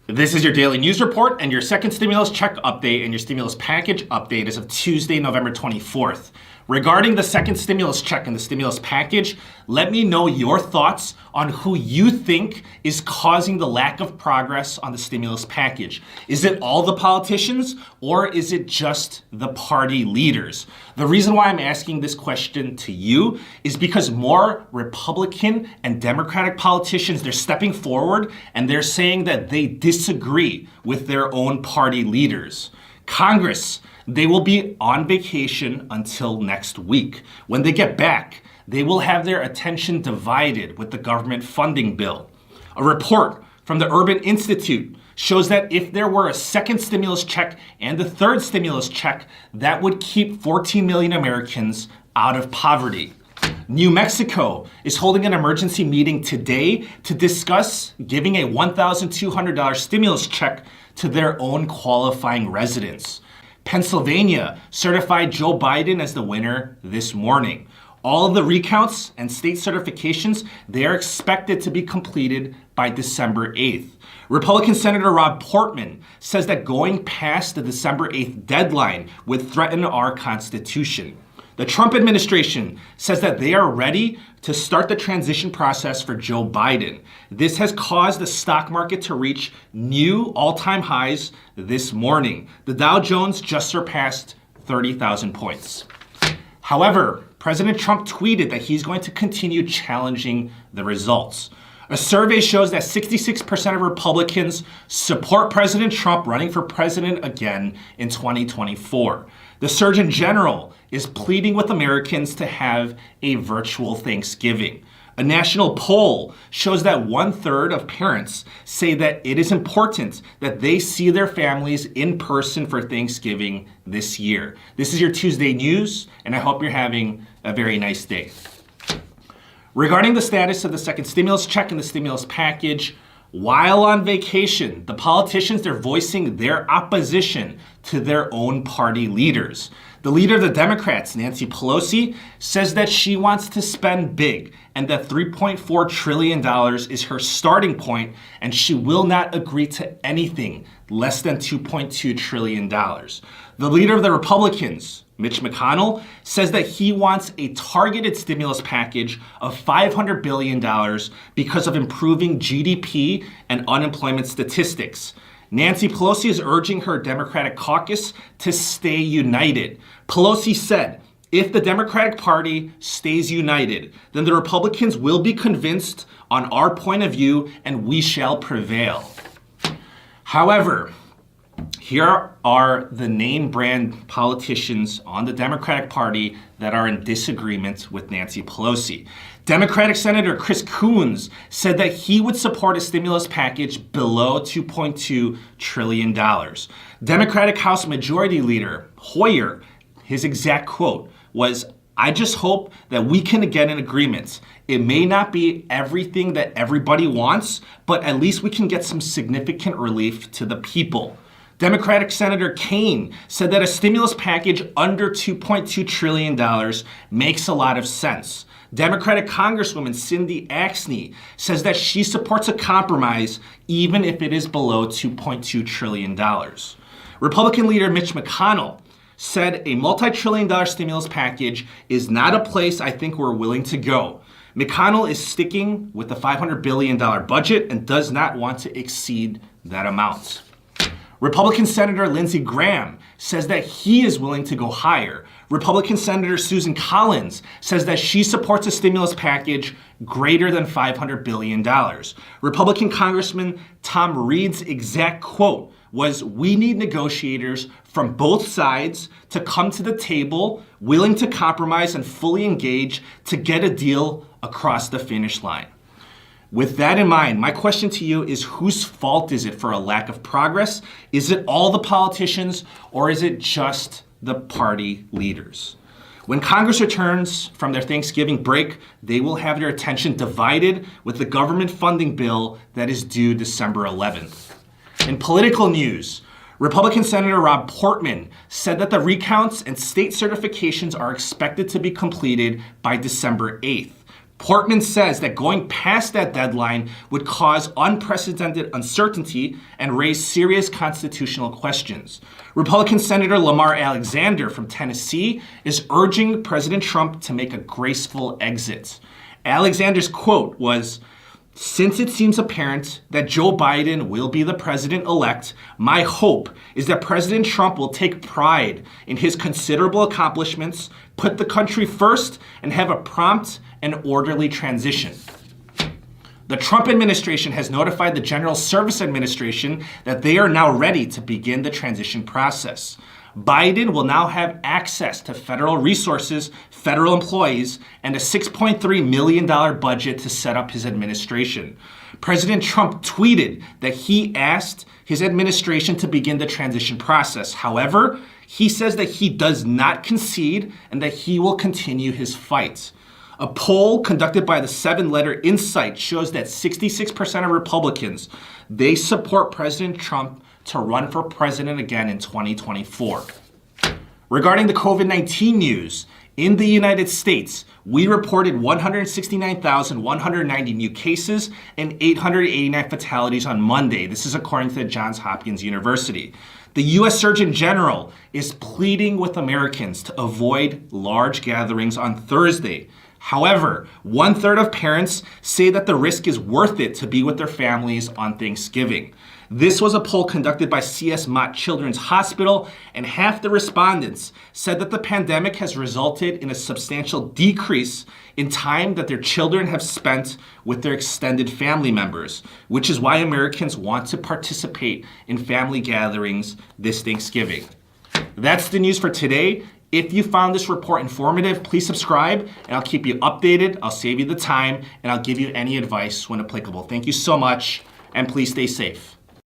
This is your daily news report and your second stimulus check update and your stimulus package update as of Tuesday, November 24th. Regarding the second stimulus check and the stimulus package, let me know your thoughts on who you think is causing the lack of progress on the stimulus package. Is it all the politicians or is it just the party leaders? The reason why I'm asking this question to you is because more Republican and Democratic politicians, they're stepping forward and they're saying that they disagree with their own party leaders. Congress, they will be on vacation until next week. When they get back, they will have their attention divided with the government funding bill. A report from the Urban Institute shows that if there were a second stimulus check and a third stimulus check, that would keep 14 million Americans out of poverty. New Mexico is holding an emergency meeting today to discuss giving a $1,200 stimulus check to their own qualifying residents. Pennsylvania certified Joe Biden as the winner this morning. All of the recounts and state certifications, they are expected to be completed by December 8th. Republican Senator Rob Portman says that going past the December 8th deadline would threaten our Constitution. The Trump administration says that they are ready to start the transition process for Joe Biden. This has caused the stock market to reach new all-time highs this morning. The Dow Jones just surpassed 30,000 points. However, President Trump tweeted that he's going to continue challenging the results. A survey shows that 66% of Republicans support President Trump running for president again in 2024. The Surgeon General is pleading with Americans to have a virtual Thanksgiving. A national poll shows that 1/3 of parents say that it is important that they see their families in person for Thanksgiving this year. This is your Tuesday news, and I hope you're having a very nice day. Regarding the status of the second stimulus check and the stimulus package, while on vacation, the politicians, they're voicing their opposition to their own party leaders. The leader of the Democrats, Nancy Pelosi, says that she wants to spend big and that $3.4 trillion is her starting point and she will not agree to anything less than $2.2 trillion. The leader of the Republicans, Mitch McConnell, says that he wants a targeted stimulus package of $500 billion because of improving GDP and unemployment statistics. Nancy Pelosi is urging her Democratic caucus to stay united. Pelosi said, if the Democratic Party stays united, then the Republicans will be convinced on our point of view and we shall prevail. However, here are the name brand politicians on the Democratic Party that are in disagreement with Nancy Pelosi. Democratic Senator Chris Coons said that he would support a stimulus package below $2.2 trillion. Democratic House Majority Leader Hoyer, his exact quote was, "I just hope that we can get an agreement. It may not be everything that everybody wants, but at least we can get some significant relief to the people." Democratic Senator Kaine said that a stimulus package under $2.2 trillion makes a lot of sense. Democratic Congresswoman Cindy Axne says that she supports a compromise even if it is below $2.2 trillion. Republican leader Mitch McConnell said a multi-trillion-dollar stimulus package is not a place I think we're willing to go. McConnell is sticking with the $500 billion budget and does not want to exceed that amount. Republican Senator Lindsey Graham says that he is willing to go higher. Republican Senator Susan Collins says that she supports a stimulus package greater than $500 billion. Republican Congressman Tom Reed's exact quote was, "We need negotiators from both sides to come to the table, willing to compromise and fully engage to get a deal across the finish line." With that in mind, my question to you is, whose fault is it for a lack of progress? Is it all the politicians or is it just the party leaders? When Congress returns from their Thanksgiving break, they will have their attention divided with the government funding bill that is due December 11th. In political news, Republican Senator Rob Portman said that the recounts and state certifications are expected to be completed by December 8th. Portman says that going past that deadline would cause unprecedented uncertainty and raise serious constitutional questions. Republican Senator Lamar Alexander from Tennessee is urging President Trump to make a graceful exit. Alexander's quote was, "Since it seems apparent that Joe Biden will be the president-elect, my hope is that President Trump will take pride in his considerable accomplishments, put the country first, and have a prompt and orderly transition." The Trump administration has notified the General Service Administration that they are now ready to begin the transition process. Biden will now have access to federal resources, federal employees, and a $6.3 million budget to set up his administration. President Trump tweeted that he asked his administration to begin the transition process. However, he says that he does not concede and that he will continue his fight. A poll conducted by the 7-Letter Insight shows that 66% of Republicans, they support President Trump to run for president again in 2024. Regarding the COVID-19 news, in the United States, we reported 169,190 new cases and 889 fatalities on Monday. This is according to Johns Hopkins University. The U.S. Surgeon General is pleading with Americans to avoid large gatherings on Thursday. However, 1/3 of parents say that the risk is worth it to be with their families on Thanksgiving. This was a poll conducted by C.S. Mott Children's Hospital, and half the respondents said that the pandemic has resulted in a substantial decrease in time that their children have spent with their extended family members, which is why Americans want to participate in family gatherings this Thanksgiving. That's the news for today. If you found this report informative, please subscribe, and I'll keep you updated. I'll save you the time, and I'll give you any advice when applicable. Thank you so much, and please stay safe.